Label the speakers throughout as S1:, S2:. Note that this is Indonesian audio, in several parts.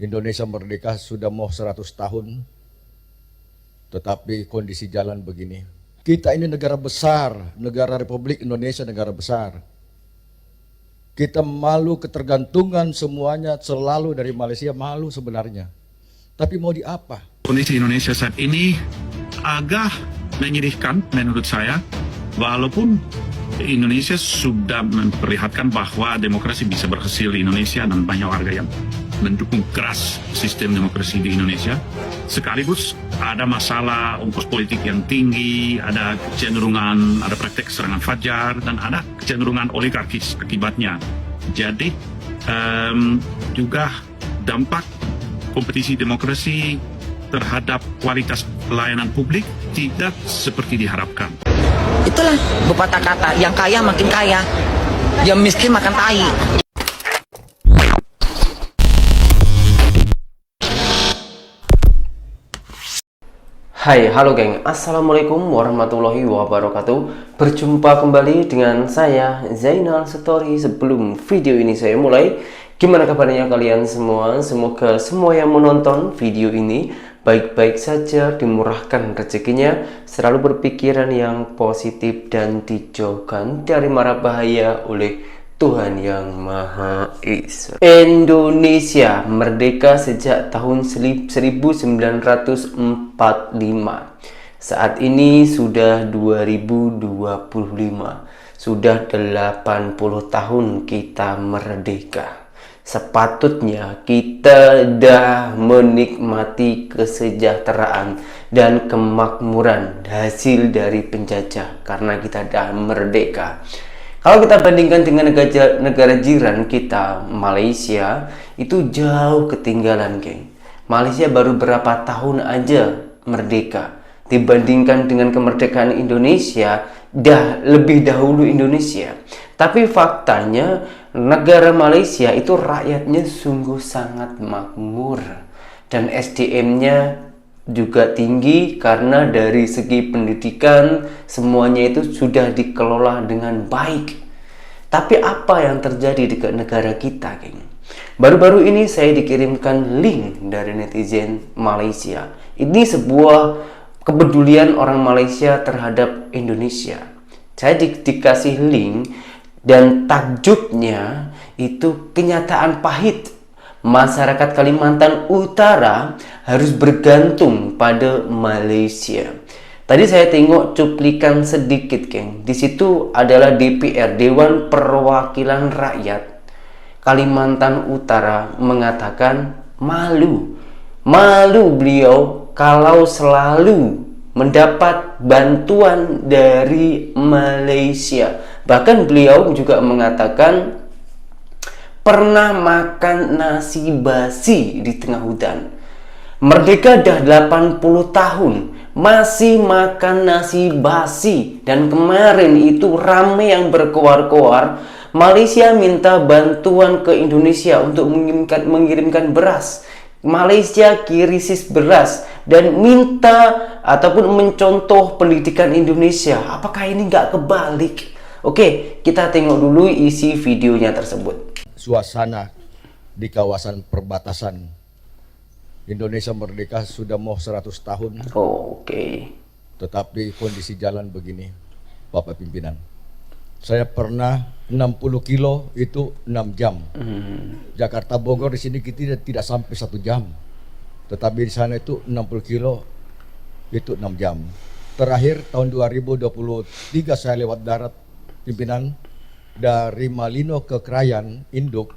S1: Indonesia merdeka sudah mau 100 tahun, tetapi kondisi jalan begini. Kita ini negara besar, negara Republik Indonesia, negara besar. Kita malu ketergantungan semuanya selalu dari Malaysia, malu sebenarnya. Tapi mau di apa?
S2: Kondisi Indonesia saat ini agak menyedihkan menurut saya, walaupun Indonesia sudah memperlihatkan bahwa demokrasi bisa berhasil di Indonesia dan banyak warga yang mendukung keras sistem demokrasi di Indonesia. Sekaligus ada masalah ongkos politik yang tinggi, ada kecenderungan, ada praktek serangan fajar, dan ada kecenderungan oligarkis akibatnya. Jadi juga dampak kompetisi demokrasi terhadap kualitas pelayanan publik tidak seperti diharapkan.
S3: Itulah pepatah kata, yang kaya makin kaya, yang miskin makan tai.
S4: Hai, halo geng, assalamualaikum warahmatullahi wabarakatuh. Berjumpa kembali dengan saya Zainal Story. Sebelum video ini saya mulai, gimana kabarnya kalian semua? Semoga semua yang menonton video ini baik-baik saja, dimurahkan rezekinya, selalu berpikiran yang positif dan dijauhkan dari mara bahaya oleh Tuhan Yang Maha Esa. Indonesia merdeka sejak tahun 1945. Saat ini sudah 2025. Sudah 80 tahun kita merdeka. Sepatutnya kita dah menikmati kesejahteraan dan kemakmuran hasil dari penjajah karena kita dah merdeka. Kalau kita bandingkan dengan negara jiran kita, Malaysia, itu jauh ketinggalan, geng. Malaysia baru berapa tahun aja merdeka. Dibandingkan dengan kemerdekaan Indonesia, dah lebih dahulu Indonesia. Tapi faktanya, negara Malaysia itu rakyatnya sungguh sangat makmur. Dan SDM-nya juga tinggi karena dari segi pendidikan semuanya itu sudah dikelola dengan baik. Tapi apa yang terjadi di negara kita, geng? Baru-baru ini saya dikirimkan link dari netizen Malaysia. Ini sebuah kepedulian orang Malaysia terhadap Indonesia. Saya dikasih link dan takjubnya itu kenyataan pahit. Masyarakat Kalimantan Utara harus bergantung pada Malaysia. Tadi saya tengok cuplikan sedikit, geng. Di situ adalah DPR, Dewan Perwakilan Rakyat Kalimantan Utara mengatakan malu. Malu beliau kalau selalu mendapat bantuan dari Malaysia. Bahkan beliau juga mengatakan pernah makan nasi basi di tengah hutan. Merdeka dah 80 tahun masih makan nasi basi. Dan kemarin itu rame yang berkoar-koar, Malaysia minta bantuan ke Indonesia untuk mengirimkan beras. Malaysia krisis beras dan minta ataupun mencontoh pendidikan Indonesia. Apakah ini nggak kebalik? Oke, kita tengok dulu isi videonya tersebut.
S1: Suasana di kawasan perbatasan Indonesia merdeka sudah mau 100 tahun.
S4: Oke.
S1: Tetapi kondisi jalan begini, Bapak Pimpinan. Saya pernah 60 kilo itu 6 jam. Jakarta Bogor di sini kita tidak sampai 1 jam. Tetapi di sana itu 60 kilo itu 6 jam. Terakhir tahun 2023 saya lewat darat, Pimpinan, dari Malino ke Krayan, Induk,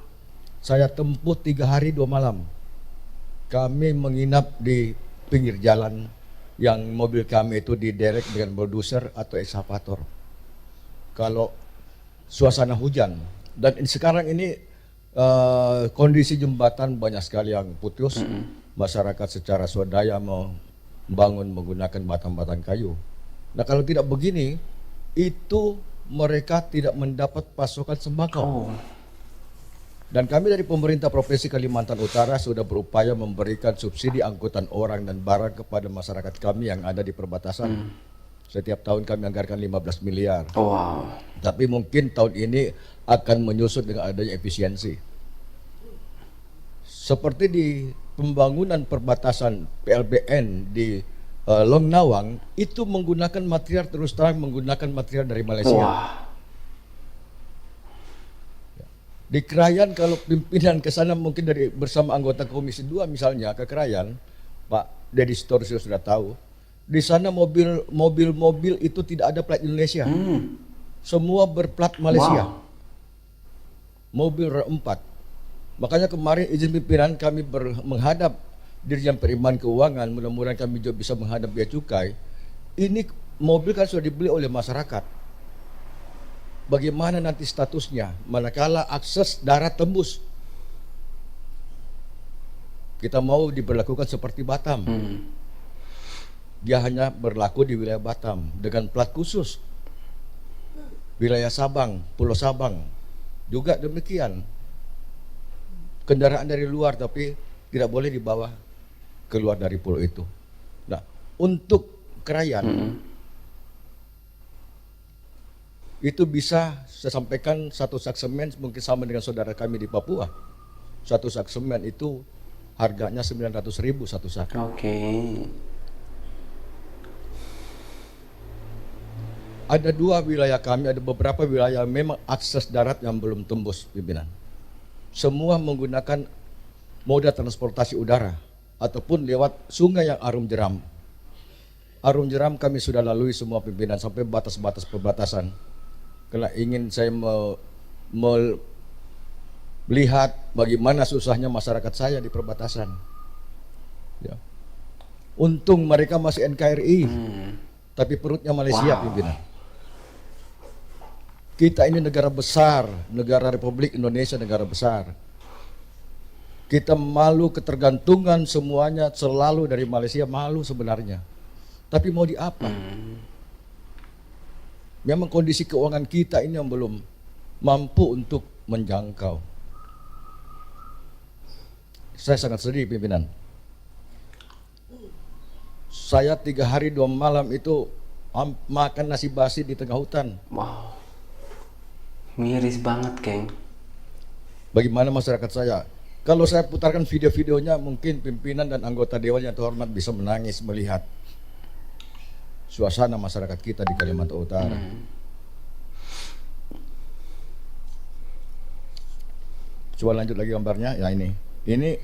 S1: saya tempuh 3 hari 2 malam. Kami menginap di pinggir jalan yang mobil kami itu diderek dengan bulldozer atau ekskavator. Kalau suasana hujan dan sekarang ini kondisi jembatan banyak sekali yang putus. Masyarakat secara swadaya membangun menggunakan batang-batang kayu. Nah kalau tidak begini, itu mereka tidak mendapat pasokan sembako. Dan kami dari pemerintah Provinsi Kalimantan Utara sudah berupaya memberikan subsidi angkutan orang dan barang kepada masyarakat kami yang ada di perbatasan. Setiap tahun kami anggarkan 15 miliar.
S4: Wow.
S1: Tapi mungkin tahun ini akan menyusut dengan adanya efisiensi. seperti di pembangunan perbatasan PLBN di Long Nawang itu menggunakan material, terus terang menggunakan material dari Malaysia.
S4: Wah.
S1: Di Krayan kalau pimpinan ke sana mungkin dari bersama anggota Komisi 2 misalnya ke Krayan, Pak Deddy Storsio sudah tahu. Di sana mobil itu tidak ada plat Indonesia. Semua berplat Malaysia.
S4: Wow.
S1: Mobil R4. Makanya kemarin izin pimpinan kami menghadap Dirjen Periman Keuangan, mudah-mudahan kami juga bisa menghadap bea cukai. Ini mobil kan sudah dibeli oleh masyarakat. Bagaimana nanti statusnya manakala akses darat tembus? Kita mau diberlakukan seperti Batam. Dia hanya berlaku di wilayah Batam dengan plat khusus. Wilayah Sabang, Pulau Sabang juga demikian. Kendaraan dari luar tapi tidak boleh dibawa keluar dari pulau itu. Nah, untuk Krayan itu bisa saya sampaikan satu sak semen mungkin sama dengan saudara kami di Papua. Satu sak semen itu harganya 900.000 satu sak.
S4: Oke.
S1: Ada dua wilayah kami, ada beberapa wilayah memang akses darat yang belum tembus pimpinan. Semua menggunakan moda transportasi udara ataupun lewat sungai yang arum jeram. Arum jeram kami sudah lalui semua pimpinan sampai batas-batas perbatasan. Karena ingin saya melihat bagaimana susahnya masyarakat saya di perbatasan. Ya. Untung mereka masih NKRI, tapi perutnya Malaysia pimpinan. Kita ini negara besar, negara Republik Indonesia, negara besar. Kita malu ketergantungan semuanya selalu dari Malaysia, malu sebenarnya. Tapi mau di apa? Memang kondisi keuangan kita ini yang belum mampu untuk menjangkau. Saya sangat sedih pimpinan. Saya 3 hari 2 malam itu makan nasi basi di tengah hutan.
S4: Wow. Miris banget, geng.
S1: Bagaimana masyarakat saya? Kalau saya putarkan video-videonya mungkin pimpinan dan anggota dewan yang terhormat bisa menangis melihat suasana masyarakat kita di Kalimantan Utara. Coba lanjut lagi gambarnya. Ya ini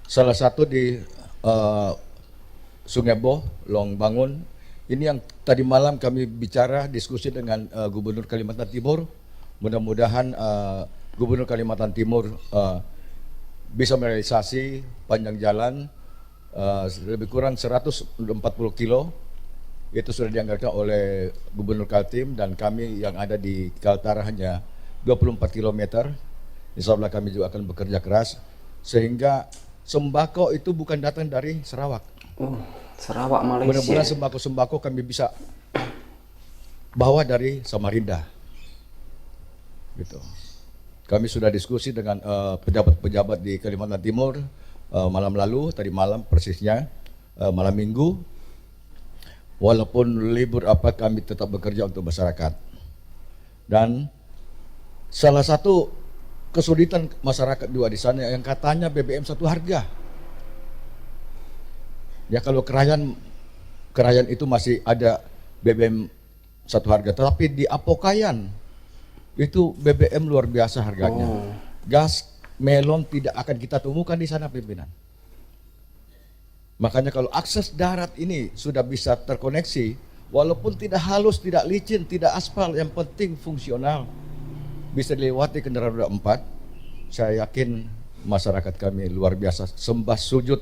S1: salah satu di Sungai Boh, Long Bangun. Ini yang tadi malam kami bicara diskusi dengan Gubernur Kalimantan Timur. Mudah-mudahan Gubernur Kalimantan Timur bisa merealisasi panjang jalan lebih kurang 140 kilo. Itu sudah dianggarkan oleh Gubernur Kaltim dan kami yang ada di Kaltara hanya 24 km. Insya Allah kami juga akan bekerja keras sehingga sembako itu bukan datang dari Sarawak.
S4: Sarawak Malaysia.
S1: Mudah-mudahan sembako kami bisa bawa dari Samarinda. Gitu. Kami sudah diskusi dengan pejabat-pejabat di Kalimantan Timur malam lalu, tadi malam persisnya malam Minggu. Walaupun libur apa kami tetap bekerja untuk masyarakat. Dan salah satu kesulitan masyarakat juga di sana yang katanya BBM satu harga. Ya kalau Krayan itu masih ada BBM satu harga, tetapi di Apokayan itu BBM luar biasa harganya. Gas melon tidak akan kita temukan di sana pimpinan. Makanya kalau akses darat ini sudah bisa terkoneksi, walaupun tidak halus, tidak licin, tidak aspal, yang penting fungsional, bisa dilewati kendaraan roda 4, saya yakin masyarakat kami luar biasa, sembah sujud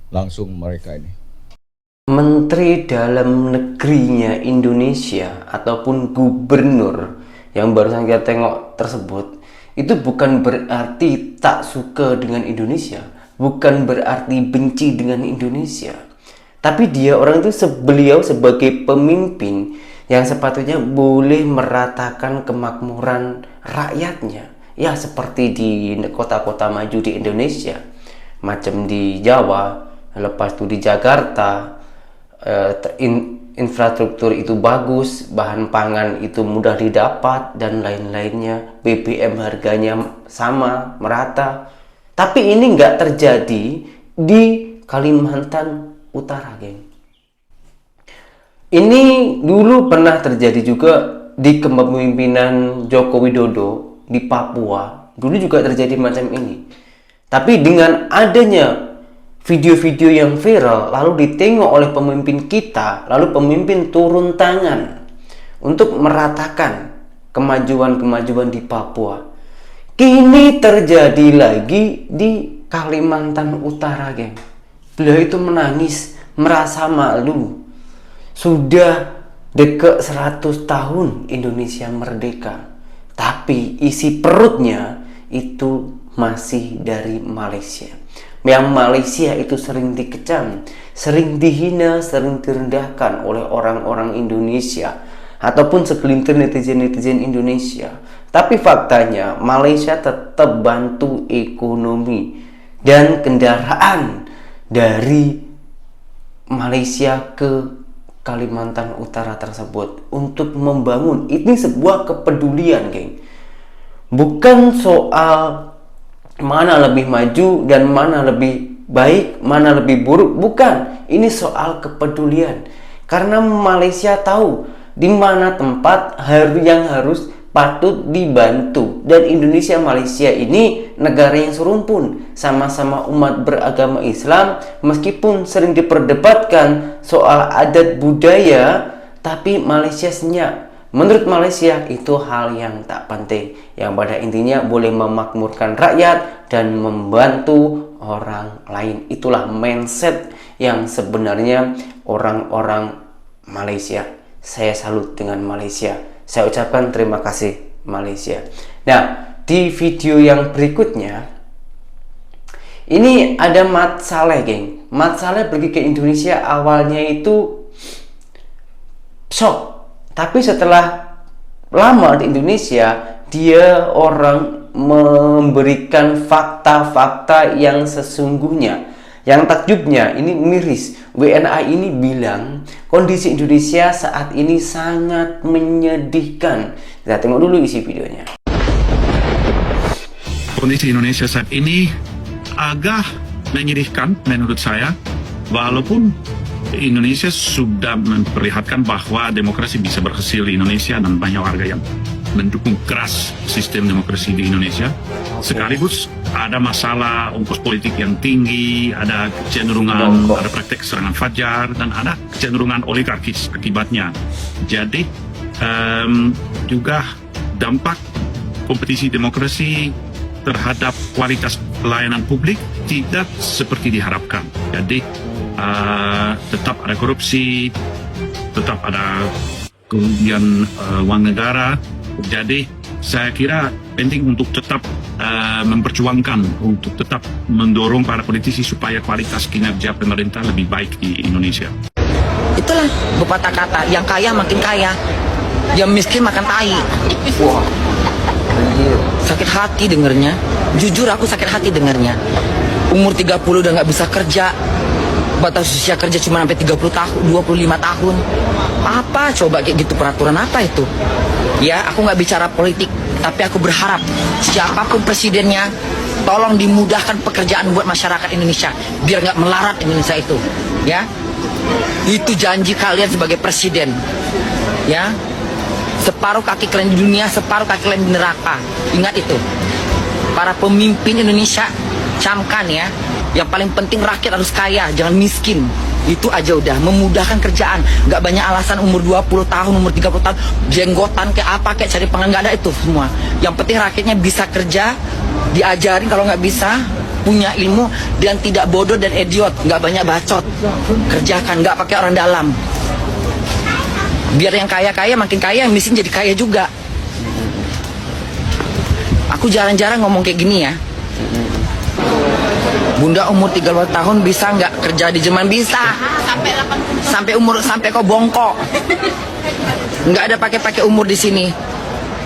S1: langsung mereka ini.
S4: Menteri Dalam Negerinya Indonesia ataupun gubernur yang barusan kita tengok tersebut, itu bukan berarti tak suka dengan Indonesia. Bukan berarti benci dengan Indonesia, tapi dia orang itu beliau sebagai pemimpin yang sepatutnya boleh meratakan kemakmuran rakyatnya, ya seperti di kota-kota maju di Indonesia, macam di Jawa, lepas itu di Jakarta, infrastruktur itu bagus, bahan pangan itu mudah didapat dan lain-lainnya, BBM harganya sama merata. Tapi ini nggak terjadi di Kalimantan Utara, geng. Ini dulu pernah terjadi juga di kepemimpinan Joko Widodo di Papua. Dulu juga terjadi macam ini. Tapi dengan adanya video-video yang viral, lalu ditengok oleh pemimpin kita, lalu pemimpin turun tangan untuk meratakan kemajuan-kemajuan di Papua. Kini terjadi lagi di Kalimantan Utara, geng. Beliau itu menangis, merasa malu. Sudah dekat 100 tahun Indonesia merdeka, tapi isi perutnya itu masih dari Malaysia. Yang Malaysia itu sering dikecam, sering dihina, sering direndahkan oleh orang-orang Indonesia ataupun segelintir netizen-netizen Indonesia. Tapi faktanya Malaysia tetap bantu ekonomi dan kendaraan dari Malaysia ke Kalimantan Utara tersebut untuk membangun. Ini sebuah kepedulian, geng. Bukan soal mana lebih maju dan mana lebih baik, mana lebih buruk. Bukan. Ini soal kepedulian. Karena Malaysia tahu di mana tempat yang harus patut dibantu. Dan Indonesia Malaysia ini negara yang serumpun, sama-sama umat beragama Islam. Meskipun sering diperdebatkan soal adat budaya, tapi Malaysia senyap. Menurut Malaysia itu hal yang tak penting, yang pada intinya boleh memakmurkan rakyat dan membantu orang lain. Itulah mindset yang sebenarnya orang-orang Malaysia. Saya salut dengan Malaysia. Saya ucapkan terima kasih Malaysia. Nah, di video yang berikutnya ini ada Mat Saleh, geng. Mat Saleh pergi ke Indonesia awalnya itu shock, tapi setelah lama di Indonesia dia orang memberikan fakta-fakta yang sesungguhnya. Yang takjubnya ini miris, WNA ini bilang kondisi Indonesia saat ini sangat menyedihkan. Kita tengok dulu isi videonya.
S2: Kondisi Indonesia saat ini agak menyedihkan menurut saya, walaupun Indonesia sudah memperlihatkan bahwa demokrasi bisa berhasil di Indonesia dan banyak warga yang mendukung keras sistem demokrasi di Indonesia. Sekaligus ada masalah ongkos politik yang tinggi, ada kecenderungan, ada praktek serangan fajar, dan ada kecenderungan oligarkis akibatnya. Jadi juga dampak kompetisi demokrasi terhadap kualitas pelayanan publik tidak seperti diharapkan. Jadi tetap ada korupsi, tetap ada kerugian uang negara. Jadi saya kira penting untuk tetap memperjuangkan, untuk tetap mendorong para politisi supaya kualitas kinerja pemerintah lebih baik di Indonesia.
S3: Itulah pepatah kata, yang kaya makin kaya, yang miskin makan tai. Wah, sakit hati dengernya. Jujur aku sakit hati dengernya. Umur 30 udah nggak bisa kerja, batas usia kerja cuma sampai 30 tahun, 25 tahun. Apa coba kayak gitu, peraturan apa itu? Ya, aku nggak bicara politik, tapi aku berharap siapapun presidennya, tolong dimudahkan pekerjaan buat masyarakat Indonesia, biar nggak melarat Indonesia itu. Ya, itu janji kalian sebagai presiden. Ya, separuh kaki kalian di dunia, separuh kaki kalian di neraka. Ingat itu. Para pemimpin Indonesia, camkan ya. Yang paling penting rakyat harus kaya, jangan miskin. Itu aja udah, memudahkan kerjaan. Gak banyak alasan umur 20 tahun, umur 30 tahun, jenggotan kayak apa, kayak cari pengangguran, gak ada itu semua. Yang penting rakyatnya bisa kerja, diajarin, kalau nggak bisa, punya ilmu, dan tidak bodoh dan idiot. Gak banyak bacot. Kerjakan, gak pakai orang dalam. Biar yang kaya-kaya makin kaya, yang miskin jadi kaya juga. Aku jarang-jarang ngomong kayak gini ya. Bunda umur 30 tahun bisa nggak kerja di Jerman? Bisa. Sampai kau bongkok. Nggak ada pakai umur di sini.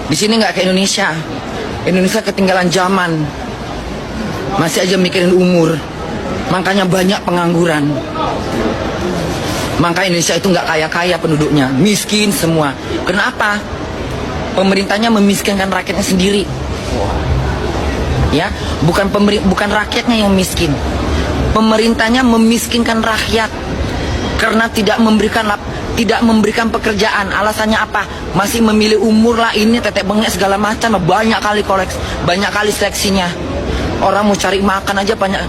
S3: Di sini nggak kayak Indonesia. Indonesia ketinggalan zaman. Masih aja mikirin umur. Makanya banyak pengangguran. Maka Indonesia itu nggak kaya-kaya penduduknya, miskin semua. Kenapa? Pemerintahnya memiskinkan rakyatnya sendiri. Ya, bukan rakyatnya yang miskin. Pemerintahnya memiskinkan rakyat karena tidak memberikan pekerjaan. Alasannya apa? Masih memilih umur lah, ini tetek bengek segala macam, banyak kali banyak kali seleksinya. Orang mau cari makan aja banyak.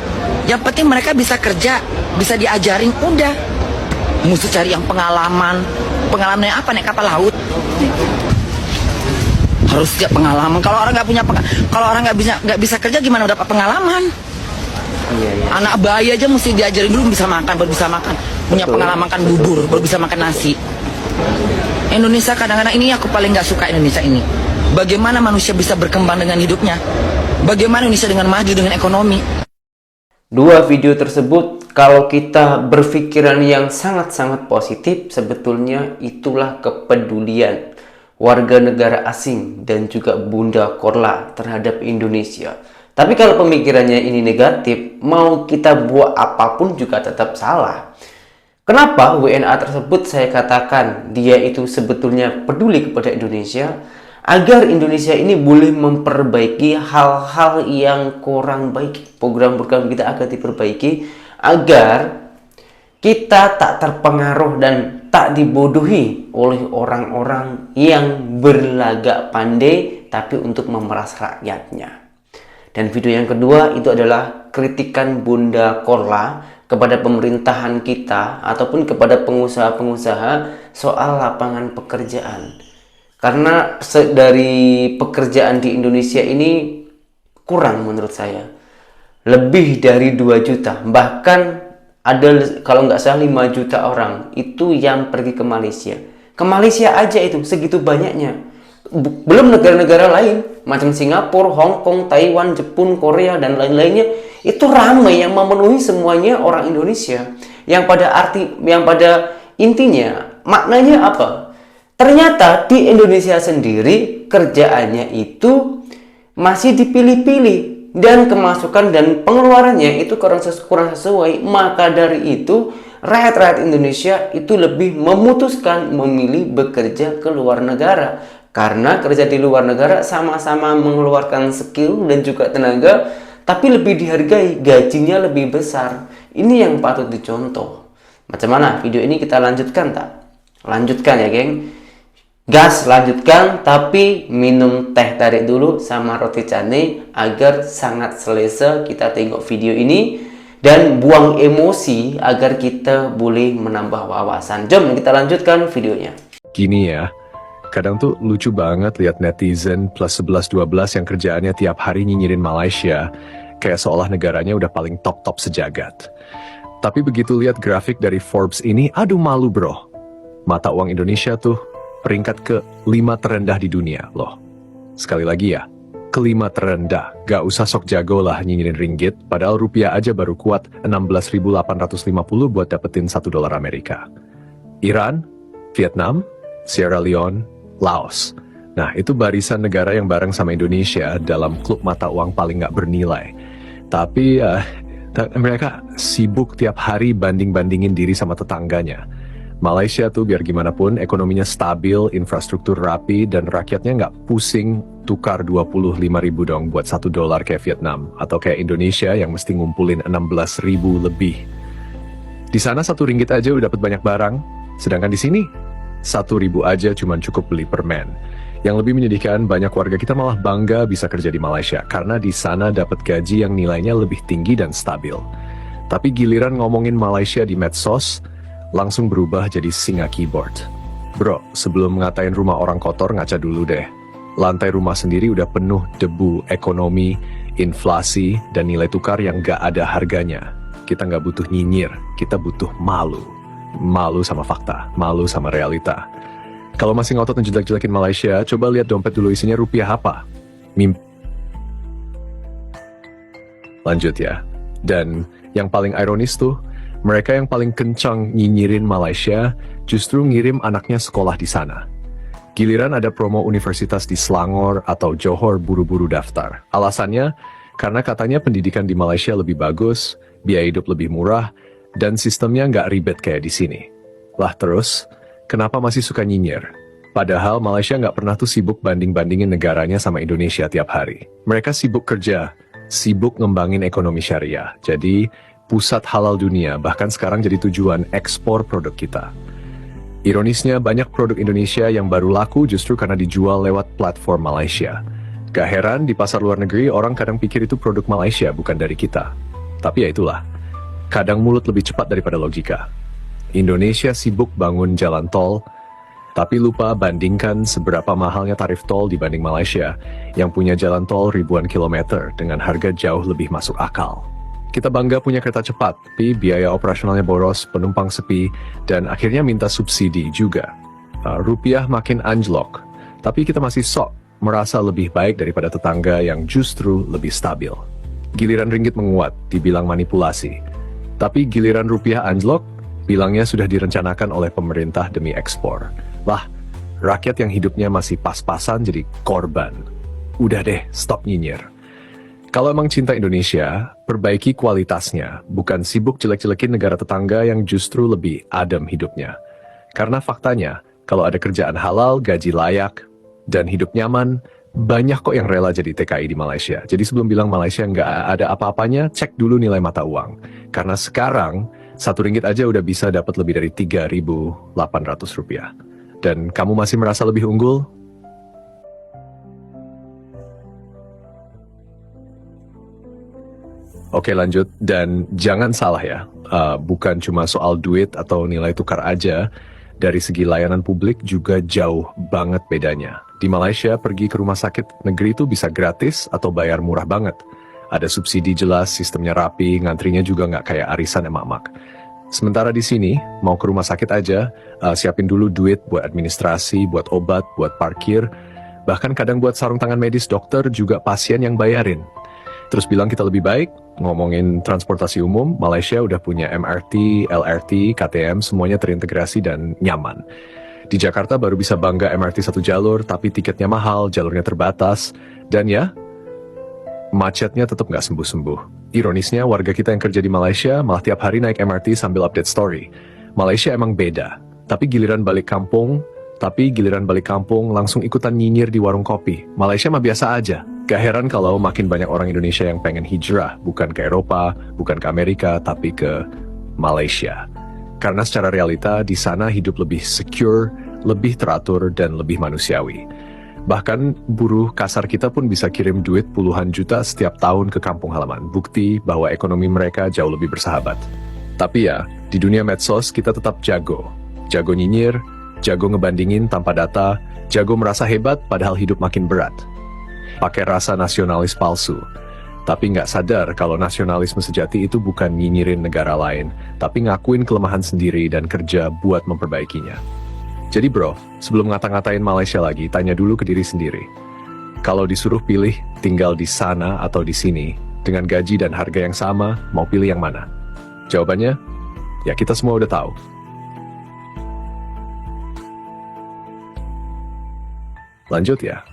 S3: Yang penting mereka bisa kerja, bisa diajarin, udah. Mesti cari yang pengalamannya apa, naik kapal laut. Harus siap pengalaman. Kalau orang nggak bisa kerja, gimana dapat pengalaman?
S4: Iya.
S3: Anak bayi aja mesti diajarin dulu baru bisa makan. Punya
S4: Betul.
S3: pengalaman makan bubur, baru bisa makan nasi. Indonesia kadang-kadang ini aku paling nggak suka Indonesia ini. Bagaimana manusia bisa berkembang dengan hidupnya? Bagaimana Indonesia dengan maju dengan ekonomi?
S4: Dua video tersebut, kalau kita berpikiran yang sangat-sangat positif, sebetulnya itulah kepedulian warga negara asing dan juga Bunda Korla terhadap Indonesia. Tapi kalau pemikirannya ini negatif, mau kita buat apapun juga tetap salah. Kenapa WNA tersebut saya katakan dia itu sebetulnya peduli kepada Indonesia? Agar Indonesia ini boleh memperbaiki hal-hal yang kurang baik. Program-program kita agar diperbaiki, agar kita tak terpengaruh dan tak dibodohi oleh orang-orang yang berlagak pandai tapi untuk memeras rakyatnya. Dan video yang kedua itu adalah kritikan Bunda Korla kepada pemerintahan kita ataupun kepada pengusaha-pengusaha soal lapangan pekerjaan. Karena dari pekerjaan di Indonesia ini kurang menurut saya. Lebih dari 2 juta, bahkan ada kalau nggak salah 5 juta orang itu yang pergi ke Malaysia. Ke Malaysia aja itu segitu banyaknya. Belum negara-negara lain macam Singapura, Hong Kong, Taiwan, Jepun, Korea dan lain-lainnya, itu ramai yang memenuhi semuanya orang Indonesia. Yang pada intinya maknanya apa? Ternyata di Indonesia sendiri kerjaannya itu masih dipilih-pilih dan kemasukan dan pengeluarannya itu kurang sesuai. Maka dari itu rakyat Indonesia itu lebih memutuskan memilih bekerja ke luar negara. Karena kerja di luar negara sama-sama mengeluarkan skill dan juga tenaga, tapi lebih dihargai, gajinya lebih besar. Ini yang patut dicontoh. Macam mana video ini kita lanjutkan tak? Lanjutkan ya geng. Gas, lanjutkan, tapi minum teh tarik dulu sama roti canai agar sangat selesa kita tengok video ini dan buang emosi agar kita boleh menambah wawasan. Jom kita lanjutkan videonya.
S5: Gini ya, kadang tuh lucu banget lihat netizen plus 11-12 yang kerjaannya tiap hari nyinyirin Malaysia, kayak seolah negaranya udah paling top-top sejagat. Tapi begitu lihat grafik dari Forbes ini, aduh malu bro. Mata uang Indonesia tuh peringkat ke-5 terendah di dunia loh. Sekali lagi ya, ke-5 terendah. Gak usah sok jago lah nyinyirin ringgit, padahal rupiah aja baru kuat 16.850 buat dapetin $1 Amerika. Iran, Vietnam, Sierra Leone, Laos. Nah, itu barisan negara yang bareng sama Indonesia dalam klub mata uang paling gak bernilai. Tapi mereka sibuk tiap hari banding-bandingin diri sama tetangganya. Malaysia tuh biar gimana pun ekonominya stabil, infrastruktur rapi, dan rakyatnya nggak pusing tukar 25.000 dong buat $1 kayak Vietnam. Atau kayak Indonesia yang mesti ngumpulin 16.000 lebih. Di sana RM1 aja udah dapat banyak barang, sedangkan di sini 1.000 aja cuman cukup beli permen. Yang lebih menyedihkan, banyak warga kita malah bangga bisa kerja di Malaysia, karena di sana dapat gaji yang nilainya lebih tinggi dan stabil. Tapi giliran ngomongin Malaysia di medsos, langsung berubah jadi singa keyboard. Bro, sebelum ngatain rumah orang kotor, ngaca dulu deh. Lantai rumah sendiri udah penuh debu, ekonomi, inflasi, dan nilai tukar yang gak ada harganya. Kita gak butuh nyinyir, kita butuh malu. Malu sama fakta, malu sama realita. Kalau masih ngotot ngejelek-jelekin Malaysia, coba lihat dompet dulu isinya rupiah apa. Lanjut ya. Dan yang paling ironis tuh, mereka yang paling kencang nyinyirin Malaysia justru ngirim anaknya sekolah di sana. Giliran ada promo universitas di Selangor atau Johor buru-buru daftar. Alasannya, karena katanya pendidikan di Malaysia lebih bagus, biaya hidup lebih murah, dan sistemnya nggak ribet kayak di sini. Lah terus, kenapa masih suka nyinyir? Padahal Malaysia nggak pernah tuh sibuk banding-bandingin negaranya sama Indonesia tiap hari. Mereka sibuk kerja, sibuk ngembangin ekonomi syariah. Jadi, pusat halal dunia, bahkan sekarang jadi tujuan ekspor produk kita. Ironisnya, banyak produk Indonesia yang baru laku justru karena dijual lewat platform Malaysia. Gak heran, di pasar luar negeri, orang kadang pikir itu produk Malaysia, bukan dari kita. Tapi ya itulah, kadang mulut lebih cepat daripada logika. Indonesia sibuk bangun jalan tol, tapi lupa bandingkan seberapa mahalnya tarif tol dibanding Malaysia yang punya jalan tol ribuan kilometer dengan harga jauh lebih masuk akal. Kita bangga punya kereta cepat, tapi biaya operasionalnya boros, penumpang sepi, dan akhirnya minta subsidi juga. Rupiah makin anjlok, tapi kita masih sok merasa lebih baik daripada tetangga yang justru lebih stabil. Giliran ringgit menguat, dibilang manipulasi. Tapi giliran rupiah anjlok, bilangnya sudah direncanakan oleh pemerintah demi ekspor. Lah, rakyat yang hidupnya masih pas-pasan jadi korban. Udah deh, stop nyinyir. Kalau emang cinta Indonesia, perbaiki kualitasnya, bukan sibuk jelek-jelekin negara tetangga yang justru lebih adem hidupnya. Karena faktanya, kalau ada kerjaan halal, gaji layak, dan hidup nyaman, banyak kok yang rela jadi TKI di Malaysia. Jadi sebelum bilang Malaysia nggak ada apa-apanya, cek dulu nilai mata uang. Karena sekarang, Rp1 aja udah bisa dapat lebih dari Rp3.800. Dan kamu masih merasa lebih unggul? Oke, lanjut. Dan jangan salah ya, bukan cuma soal duit atau nilai tukar aja. Dari segi layanan publik juga jauh banget bedanya. Di Malaysia, pergi ke rumah sakit negeri itu bisa gratis atau bayar murah banget. Ada subsidi jelas, sistemnya rapi, ngantrinya juga nggak kayak arisan emak-emak. Sementara di sini, mau ke rumah sakit aja, siapin dulu duit buat administrasi, buat obat, buat parkir, bahkan kadang buat sarung tangan medis dokter juga pasien yang bayarin. Terus bilang kita lebih baik, ngomongin transportasi umum, Malaysia udah punya MRT, LRT, KTM, semuanya terintegrasi dan nyaman. Di Jakarta baru bisa bangga MRT satu jalur, tapi tiketnya mahal, jalurnya terbatas, dan ya, macetnya tetap nggak sembuh-sembuh. Ironisnya, warga kita yang kerja di Malaysia malah tiap hari naik MRT sambil update story. Malaysia emang beda, tapi giliran balik kampung langsung ikutan nyinyir di warung kopi. Malaysia mah biasa aja. Gak heran kalau makin banyak orang Indonesia yang pengen hijrah, bukan ke Eropa, bukan ke Amerika, tapi ke Malaysia. Karena secara realita di sana hidup lebih secure, lebih teratur, dan lebih manusiawi. Bahkan buruh kasar kita pun bisa kirim duit puluhan juta setiap tahun ke kampung halaman. Bukti bahwa ekonomi mereka jauh lebih bersahabat. Tapi ya, di dunia medsos kita tetap jago. Jago nyinyir, jago ngebandingin tanpa data, jago merasa hebat padahal hidup makin berat. Pakai rasa nasionalis palsu. Tapi nggak sadar kalau nasionalisme sejati itu bukan nyinyirin negara lain, tapi ngakuin kelemahan sendiri dan kerja buat memperbaikinya. Jadi bro, sebelum ngata-ngatain Malaysia lagi, tanya dulu ke diri sendiri. Kalau disuruh pilih tinggal di sana atau di sini, dengan gaji dan harga yang sama, mau pilih yang mana? Jawabannya, ya kita semua udah tahu. Lanjut ya.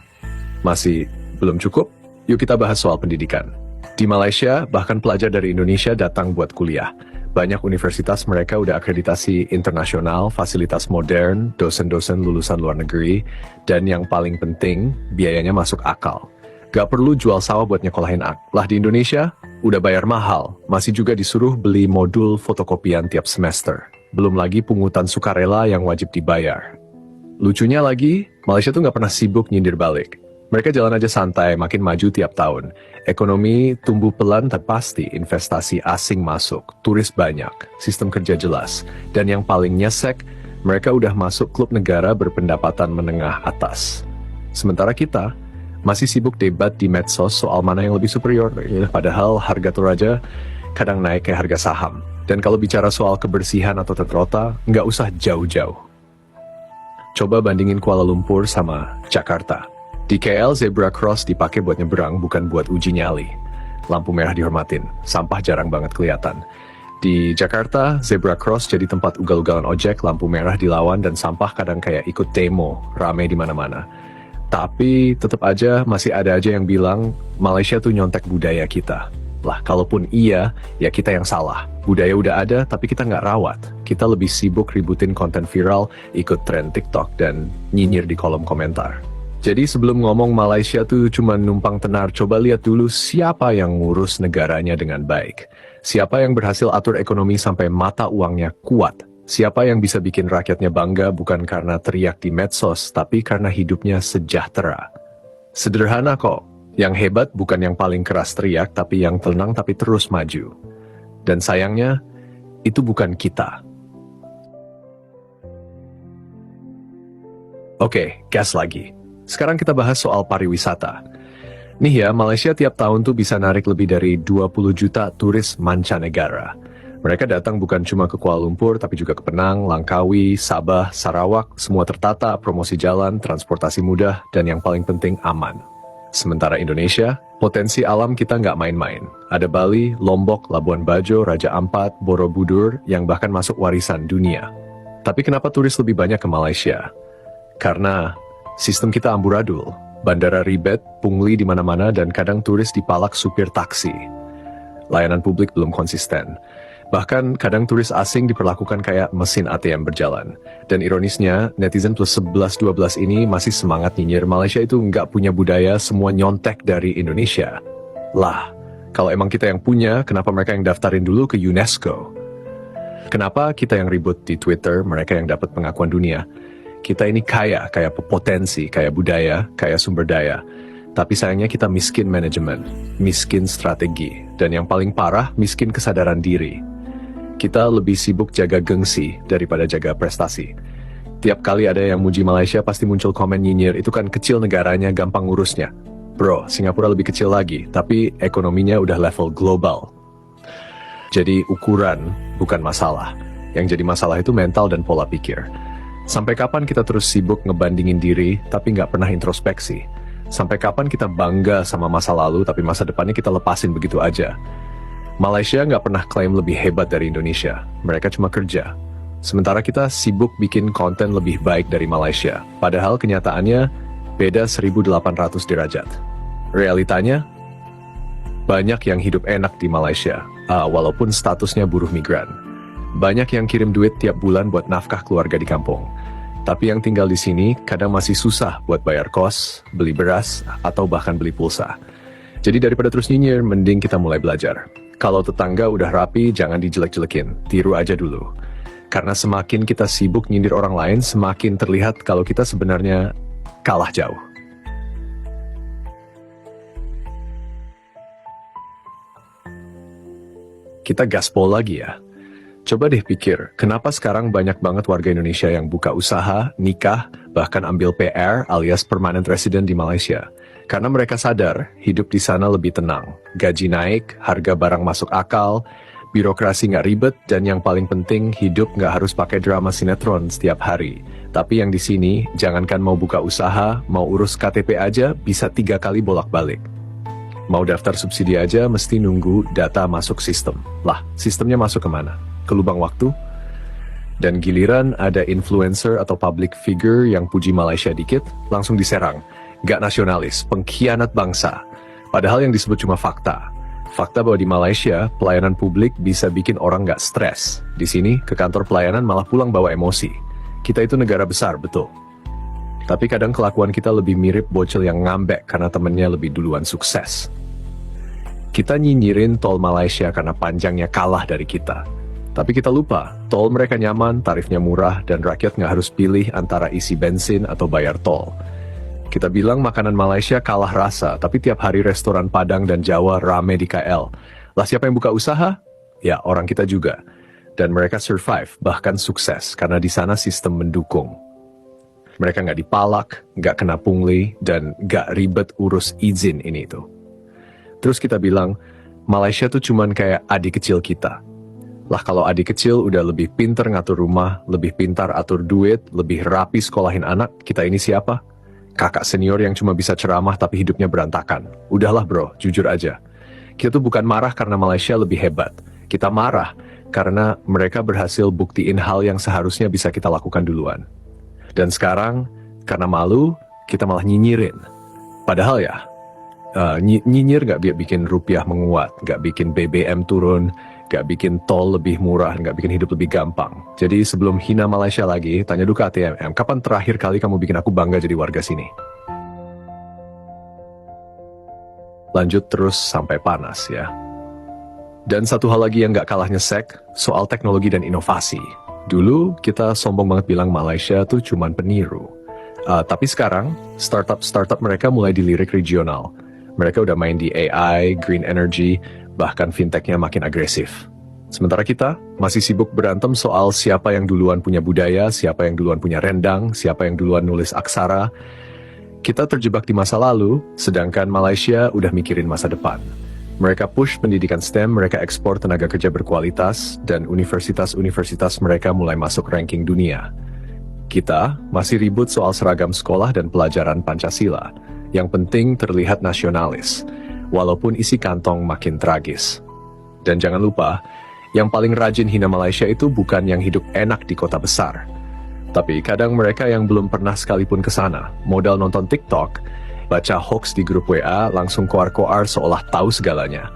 S5: Masih belum cukup? Yuk kita bahas soal pendidikan. Di Malaysia, bahkan pelajar dari Indonesia datang buat kuliah. Banyak universitas mereka udah akreditasi internasional, fasilitas modern, dosen-dosen lulusan luar negeri, dan yang paling penting, biayanya masuk akal. Gak perlu jual sawah buat nyekolahin anak. Lah di Indonesia, udah bayar mahal, masih juga disuruh beli modul fotokopian tiap semester. Belum lagi pungutan sukarela yang wajib dibayar. Lucunya lagi, Malaysia tuh gak pernah sibuk nyindir balik. Mereka jalan aja santai, makin maju tiap tahun. Ekonomi tumbuh pelan tapi pasti, investasi asing masuk, turis banyak, sistem kerja jelas. Dan yang paling nyesek, mereka udah masuk klub negara berpendapatan menengah atas. Sementara kita masih sibuk debat di medsos soal mana yang lebih superior. Padahal harga Toraja kadang naik kayak harga saham. Dan kalau bicara soal kebersihan atau tetrota, nggak usah jauh-jauh. Coba bandingin Kuala Lumpur sama Jakarta. Di KL, zebra cross dipakai buat nyeberang, bukan buat uji nyali. Lampu merah dihormatin, sampah jarang banget kelihatan. Di Jakarta, zebra cross jadi tempat ugal-ugalan ojek, lampu merah dilawan, dan sampah kadang kayak ikut demo, rame di mana-mana. Tapi tetap aja masih ada aja yang bilang Malaysia tuh nyontek budaya kita. Lah, kalaupun iya, ya kita yang salah. Budaya udah ada, tapi kita nggak rawat. Kita lebih sibuk ributin konten viral, ikut tren TikTok, dan nyinyir di kolom komentar. Jadi sebelum ngomong Malaysia tuh cuma numpang tenar, coba lihat dulu siapa yang ngurus negaranya dengan baik. Siapa yang berhasil atur ekonomi sampai mata uangnya kuat. Siapa yang bisa bikin rakyatnya bangga bukan karena teriak di medsos, tapi karena hidupnya sejahtera. Sederhana kok. Yang hebat bukan yang paling keras teriak, tapi yang tenang tapi terus maju. Dan sayangnya, itu bukan kita. Oke, gas lagi. Sekarang kita bahas soal pariwisata. Nih ya, Malaysia tiap tahun tuh bisa narik lebih dari 20 juta turis mancanegara. Mereka datang bukan cuma ke Kuala Lumpur, tapi juga ke Penang, Langkawi, Sabah, Sarawak, semua tertata, promosi jalan, transportasi mudah, dan yang paling penting aman. Sementara Indonesia, potensi alam kita nggak main-main. Ada Bali, Lombok, Labuan Bajo, Raja Ampat, Borobudur, yang bahkan masuk warisan dunia. Tapi kenapa turis lebih banyak ke Malaysia? Karena sistem kita amburadul, bandara ribet, pungli di mana-mana, dan kadang turis dipalak supir taksi. Layanan publik belum konsisten. Bahkan kadang turis asing diperlakukan kayak mesin ATM berjalan. Dan ironisnya, netizen plus 11-12 ini masih semangat nyinyir Malaysia itu nggak punya budaya, semua nyontek dari Indonesia. Lah, kalau emang kita yang punya, kenapa mereka yang daftarin dulu ke UNESCO? Kenapa kita yang ribut di Twitter, mereka yang dapat pengakuan dunia? Kita ini kaya potensi, kaya budaya, kaya sumber daya. Tapi sayangnya kita miskin manajemen, miskin strategi, dan yang paling parah, miskin kesadaran diri. Kita lebih sibuk jaga gengsi daripada jaga prestasi. Tiap kali ada yang muji Malaysia, pasti muncul komen nyinyir, itu kan kecil negaranya, gampang ngurusnya. Bro, Singapura lebih kecil lagi, tapi ekonominya udah level global. Jadi ukuran bukan masalah. Yang jadi masalah itu mental dan pola pikir. Sampai kapan kita terus sibuk ngebandingin diri, tapi nggak pernah introspeksi? Sampai kapan kita bangga sama masa lalu, tapi masa depannya kita lepasin begitu aja? Malaysia nggak pernah klaim lebih hebat dari Indonesia. Mereka cuma kerja. Sementara kita sibuk bikin konten lebih baik dari Malaysia. Padahal kenyataannya beda 1800 derajat. Realitanya, banyak yang hidup enak di Malaysia, walaupun statusnya buruh migran. Banyak yang kirim duit tiap bulan buat nafkah keluarga di kampung. Tapi yang tinggal di sini kadang masih susah buat bayar kos, beli beras, atau bahkan beli pulsa. Jadi daripada terus nyinyir, mending kita mulai belajar. Kalau tetangga udah rapi, jangan dijelek-jelekin, tiru aja dulu. Karena semakin kita sibuk nyindir orang lain, semakin terlihat kalau kita sebenarnya kalah jauh. Kita gaspol lagi ya. Coba deh pikir, kenapa sekarang banyak banget warga Indonesia yang buka usaha, nikah, bahkan ambil PR alias permanent resident di Malaysia? Karena mereka sadar, hidup di sana lebih tenang, gaji naik, harga barang masuk akal, birokrasi nggak ribet, dan yang paling penting, hidup nggak harus pakai drama sinetron setiap hari. Tapi yang di sini, jangankan mau buka usaha, mau urus KTP aja, bisa 3 kali bolak-balik. Mau daftar subsidi aja, mesti nunggu data masuk sistem. Lah, sistemnya masuk kemana? Ke lubang waktu? Dan giliran ada influencer atau public figure yang puji Malaysia dikit, langsung diserang. Gak nasionalis, pengkhianat bangsa. Padahal yang disebut cuma fakta. Fakta bahwa di Malaysia, pelayanan publik bisa bikin orang gak stres. Di sini, ke kantor pelayanan malah pulang bawa emosi. Kita itu negara besar, betul. Tapi kadang kelakuan kita lebih mirip bocil yang ngambek karena temennya lebih duluan sukses. Kita nyinyirin tol Malaysia karena panjangnya kalah dari kita. Tapi kita lupa, tol mereka nyaman, tarifnya murah, dan rakyat nggak harus pilih antara isi bensin atau bayar tol. Kita bilang makanan Malaysia kalah rasa, tapi tiap hari restoran Padang dan Jawa rame di KL. Lah siapa yang buka usaha? Ya, orang kita juga. Dan mereka survive, bahkan sukses, karena di sana sistem mendukung. Mereka nggak dipalak, nggak kena pungli, dan nggak ribet urus izin ini itu. Terus kita bilang, Malaysia tuh cuman kayak adik kecil kita. Lah kalau adik kecil udah lebih pinter ngatur rumah, lebih pintar atur duit, lebih rapi sekolahin anak, kita ini siapa? Kakak senior yang cuma bisa ceramah tapi hidupnya berantakan. Udahlah bro, jujur aja. Kita tuh bukan marah karena Malaysia lebih hebat. Kita marah karena mereka berhasil buktiin hal yang seharusnya bisa kita lakukan duluan. Dan sekarang, karena malu, kita malah nyinyirin. Padahal ya, nyinyir gak bikin rupiah menguat, gak bikin BBM turun, gak bikin tol lebih murah, gak bikin hidup lebih gampang. Jadi sebelum hina Malaysia lagi, tanya dulu ke ATMM, kapan terakhir kali kamu bikin aku bangga jadi warga sini? lanjut terus sampai panas ya. Dan satu hal lagi yang gak kalah nyesek, soal teknologi dan inovasi. Dulu kita sombong banget bilang Malaysia tuh cuman peniru. Tapi sekarang, startup mereka mulai dilirik regional. Mereka udah main di AI, green energy, bahkan fintechnya makin agresif. Sementara kita masih sibuk berantem soal siapa yang duluan punya budaya, siapa yang duluan punya rendang, siapa yang duluan nulis aksara. Kita terjebak di masa lalu, sedangkan Malaysia udah mikirin masa depan. Mereka push pendidikan STEM, mereka ekspor tenaga kerja berkualitas, dan universitas-universitas mereka mulai masuk ranking dunia. Kita masih ribut soal seragam sekolah dan pelajaran Pancasila. Yang penting terlihat nasionalis, walaupun isi kantong makin tragis. Dan jangan lupa, yang paling rajin hina Malaysia itu bukan yang hidup enak di kota besar. Tapi kadang mereka yang belum pernah sekalipun ke sana, modal nonton TikTok, baca hoax di grup WA, langsung koar-koar seolah tahu segalanya.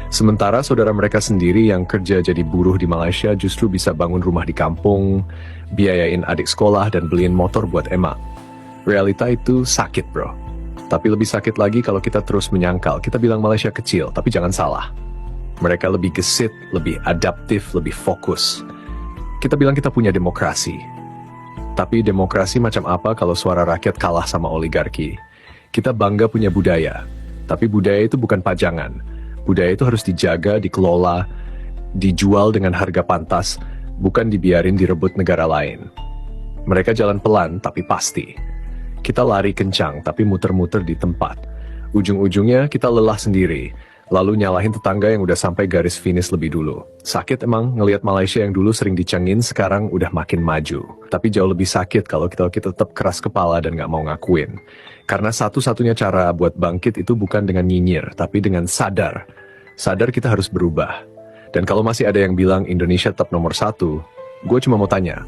S5: Sementara saudara mereka sendiri yang kerja jadi buruh di Malaysia justru bisa bangun rumah di kampung, biayain adik sekolah dan beliin motor buat emak. Realita itu sakit bro. Tapi lebih sakit lagi kalau kita terus menyangkal. Kita bilang Malaysia kecil, tapi jangan salah. Mereka lebih gesit, lebih adaptif, lebih fokus. Kita bilang kita punya demokrasi. Tapi demokrasi macam apa kalau suara rakyat kalah sama oligarki? Kita bangga punya budaya. Tapi budaya itu bukan pajangan. Budaya itu harus dijaga, dikelola, dijual dengan harga pantas, bukan dibiarin direbut negara lain. Mereka jalan pelan, tapi pasti. Kita lari kencang, tapi muter-muter di tempat. Ujung-ujungnya kita lelah sendiri, lalu nyalahin tetangga yang udah sampai garis finish lebih dulu. Sakit emang ngelihat Malaysia yang dulu sering dicengin, sekarang udah makin maju. Tapi jauh lebih sakit kalau kita tetap keras kepala dan gak mau ngakuin. Karena satu-satunya cara buat bangkit itu bukan dengan nyinyir, tapi dengan sadar. Sadar kita harus berubah. Dan kalau masih ada yang bilang Indonesia tetap nomor 1, gue cuma mau tanya,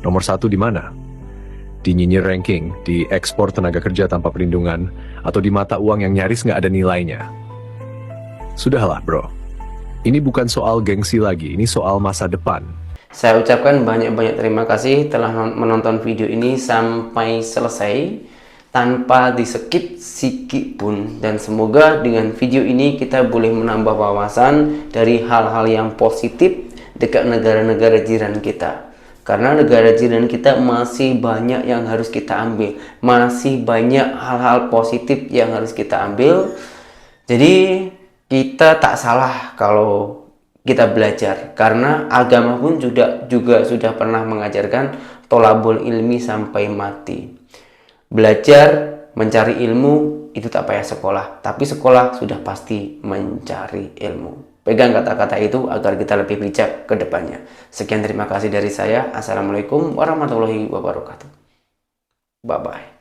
S5: nomor 1 di mana? Di nyinyir ranking, di ekspor tenaga kerja tanpa perlindungan, atau di mata uang yang nyaris nggak ada nilainya? Sudahlah bro, ini bukan soal gengsi lagi, ini soal masa depan.
S4: Saya ucapkan banyak-banyak terima kasih telah menonton video ini sampai selesai tanpa di-skip sikit pun, dan semoga dengan video ini kita boleh menambah wawasan dari hal-hal yang positif dekat negara-negara jiran kita. Karena negara jiran kita masih banyak yang harus kita ambil, masih banyak hal-hal positif yang harus kita ambil. Jadi kita tak salah kalau kita belajar, karena agama pun juga sudah pernah mengajarkan tolabul ilmi sampai mati. Belajar, mencari ilmu itu tak payah sekolah, tapi sekolah sudah pasti mencari ilmu. Pegang kata-kata itu agar kita lebih bijak ke depannya. Sekian, terima kasih dari saya. Assalamualaikum warahmatullahi wabarakatuh. Bye-bye.